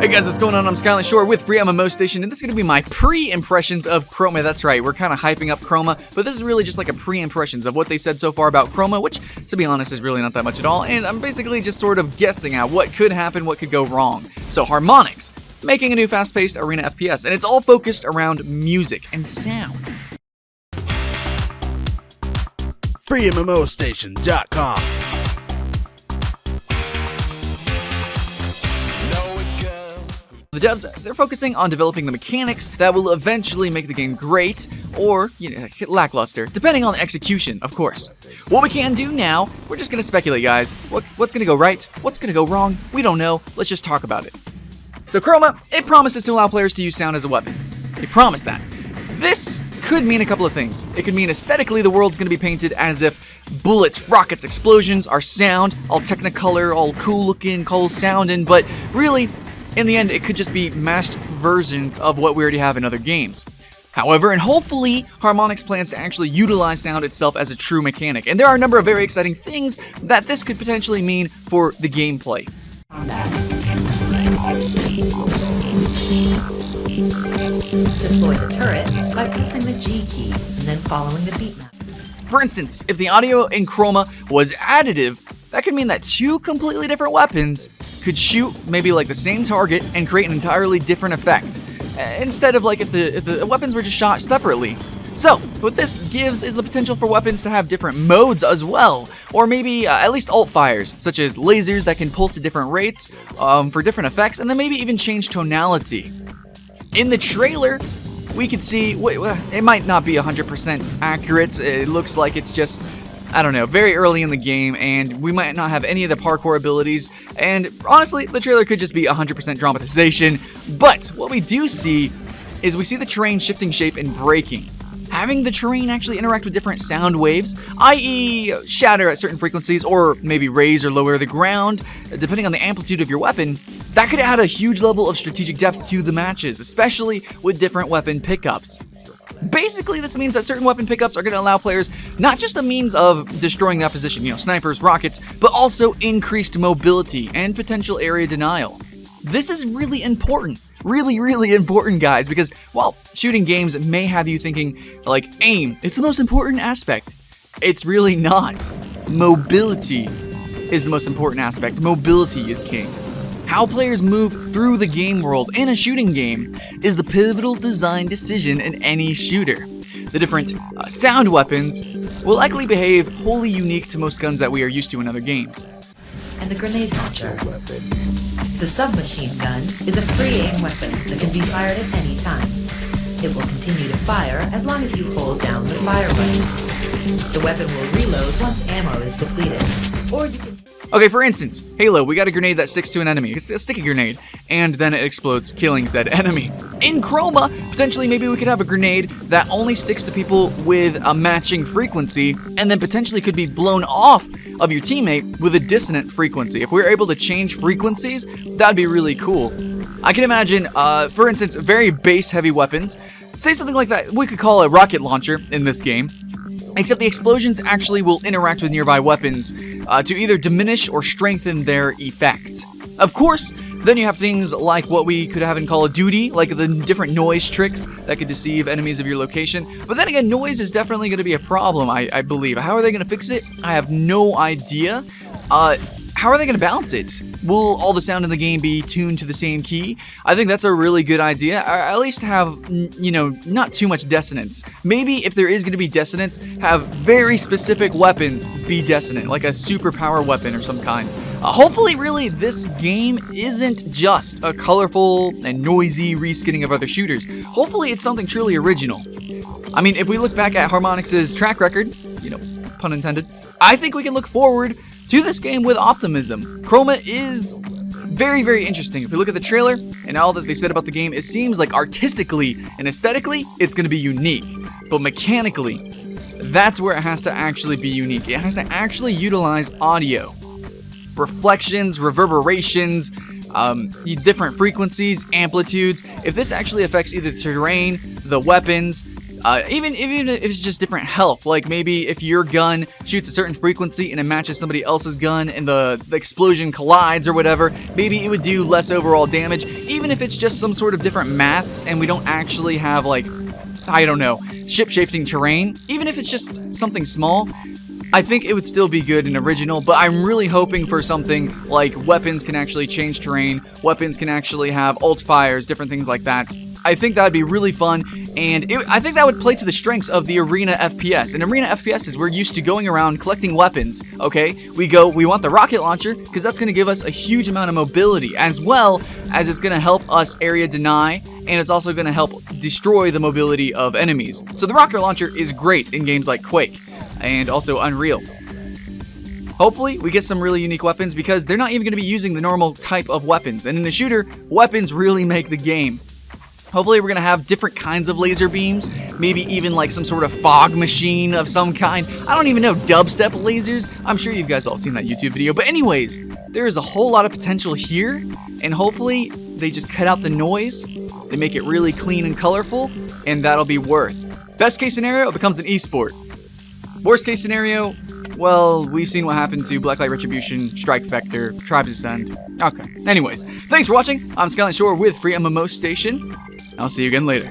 Hey guys, what's going on? I'm Skyline Shore with Free MMO Station, and this is going to be my pre-impressions of Chroma. That's right, we're kind of hyping up Chroma, but this is really just like a pre-impressions of what they said so far about Chroma, which, to be honest, is really not that much at all, and I'm basically just sort of guessing at what could happen, what could go wrong. So Harmonix, making a new fast-paced arena FPS, and it's all focused around music and sound. FreeMMOStation.com. The devs, they're focusing on developing the mechanics that will eventually make the game great, or, lackluster, depending on the execution, of course. What we can do now, we're just gonna speculate, guys. What's gonna go right? What's gonna go wrong? We don't know. Let's just talk about it. So Chroma, it promises to allow players to use sound as a weapon. They promise that. This could mean a couple of things. It could mean aesthetically the world's gonna be painted as if bullets, rockets, explosions are sound, all technicolor, all cool looking, cool sounding, but really, in the end, it could just be mashed versions of what we already have in other games. However, and hopefully, Harmonix plans to actually utilize sound itself as a true mechanic, and there are a number of very exciting things that this could potentially mean for the gameplay. Deploy the turret by pressing the G key and then following the beat map. For instance, if the audio in Chroma was additive, that could mean that two completely different weapons could shoot maybe like the same target and create an entirely different effect, instead of like if the weapons were just shot separately. So, what this gives is the potential for weapons to have different modes as well, or maybe at least alt fires, such as lasers that can pulse at different rates for different effects, and then maybe even change tonality. In the trailer, we could see, it might not be 100% accurate, it looks like it's just, I don't know, very early in the game, and we might not have any of the parkour abilities, and honestly, the trailer could just be 100% dramatization, but what we do see is we see the terrain shifting shape and breaking. Having the terrain actually interact with different sound waves, i.e. shatter at certain frequencies, or maybe raise or lower the ground, depending on the amplitude of your weapon, that could add a huge level of strategic depth to the matches, especially with different weapon pickups. Basically, this means that certain weapon pickups are going to allow players not just a means of destroying the opposition, snipers, rockets, but also increased mobility and potential area denial. This is really important. Really important, guys, because while shooting games may have you thinking, like, aim, it's the most important aspect. It's really not. Mobility is the most important aspect. Mobility is king. How players move through the game world in a shooting game is the pivotal design decision in any shooter. The different sound weapons will likely behave wholly unique to most guns that we are used to in other games. And the grenade launcher. The submachine gun is a free aim weapon that can be fired at any time. It will continue to fire as long as you hold down the fire button. The weapon will reload once ammo is depleted, or you can... Okay, for instance, Halo, we got a grenade that sticks to an enemy. It's a sticky grenade, and then it explodes, killing said enemy. In Chroma, potentially maybe we could have a grenade that only sticks to people with a matching frequency, and then potentially could be blown off of your teammate with a dissonant frequency. If we were able to change frequencies, that'd be really cool. I can imagine, for instance, very base-heavy weapons. Say something like that, we could call a rocket launcher in this game. Except the explosions actually will interact with nearby weapons to either diminish or strengthen their effect. Of course, then you have things like what we could have in Call of Duty, like the different noise tricks that could deceive enemies of your location. But then again, noise is definitely going to be a problem, I believe. How are they going to fix it? I have no idea. How are they going to balance it? Will all the sound in the game be tuned to the same key? I think that's a really good idea. At least have, not too much dissonance. Maybe if there is going to be dissonance, have very specific weapons be dissonant, like a superpower weapon or some kind. Hopefully, really, this game isn't just a colorful and noisy reskinning of other shooters. Hopefully, it's something truly original. I mean, if we look back at Harmonix's track record, pun intended, I think we can look forward to this game with optimism. Chroma is very interesting. If we look at the trailer and all that they said about the game, it seems like artistically and aesthetically, it's going to be unique. But mechanically, that's where it has to actually be unique. It has to actually utilize audio. Reflections, reverberations, different frequencies, amplitudes. If this actually affects either the terrain, the weapons, Even if it's just different health, like maybe if your gun shoots a certain frequency and it matches somebody else's gun and the explosion collides or whatever, maybe it would do less overall damage, even if it's just some sort of different maths and we don't actually have, like, I don't know, ship-shifting terrain, even if it's just something small, I think it would still be good and original, but I'm really hoping for something like weapons can actually change terrain, weapons can actually have ult fires, different things like that. I think that would be really fun, and I think that would play to the strengths of the arena FPS. In arena FPS, we're used to going around collecting weapons, okay? We want the rocket launcher, because that's going to give us a huge amount of mobility, as well as it's going to help us area deny, and it's also going to help destroy the mobility of enemies. So the rocket launcher is great in games like Quake, and also Unreal. Hopefully, we get some really unique weapons, because they're not even going to be using the normal type of weapons, and in a shooter, weapons really make the game. Hopefully we're going to have different kinds of laser beams, maybe even like some sort of fog machine of some kind. I don't even know, dubstep lasers? I'm sure you guys all seen that YouTube video. But anyways, there is a whole lot of potential here, and hopefully they just cut out the noise, they make it really clean and colorful, and that'll be worth. Best case scenario, it becomes an esport. Worst case scenario, well, we've seen what happened to Blacklight Retribution, Strike Vector, Tribes Ascend. Okay, anyways, thanks for watching. I'm Skyline Shore with Free MMO Station. I'll see you again later.